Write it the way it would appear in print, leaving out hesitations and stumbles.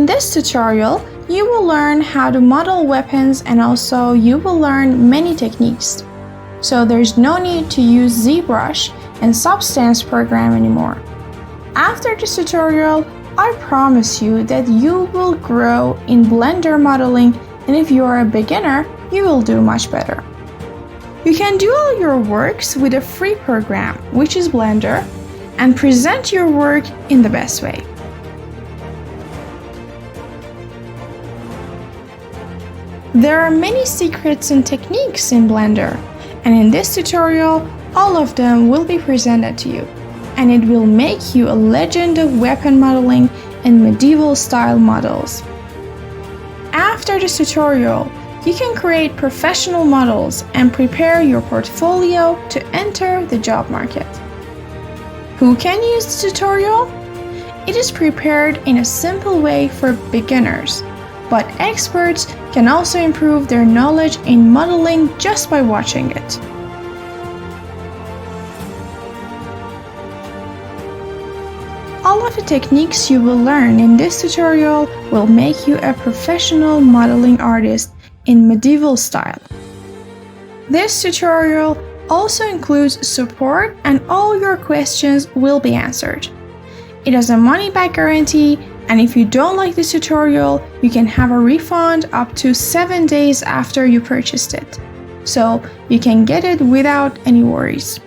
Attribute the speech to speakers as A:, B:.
A: In this tutorial, you will learn how to model weapons and also you will learn many techniques. So there's no need to use Zbrush and Substance program anymore. After this tutorial, I promise you that you will grow in Blender modeling, and if you are a beginner, you will do much better. You can do all your works with a free program, which is Blender, and present your work in the best way. There are many secrets and techniques in Blender, and in this tutorial, all of them will be presented to you, and it will make you a legend of weapon modeling and medieval style models. After this tutorial, you can create professional models and prepare your portfolio to enter the job market. Who can use the tutorial? It is prepared in a simple way for beginners, but experts can also improve their knowledge in modeling just by watching it. All of the techniques you will learn in this tutorial will make you a professional modeling artist in medieval style. This tutorial also includes support and all your questions will be answered. It has a money-back guarantee, and if you don't like this tutorial, you can have a refund up to 7 days after you purchased it. So you can get it without any worries.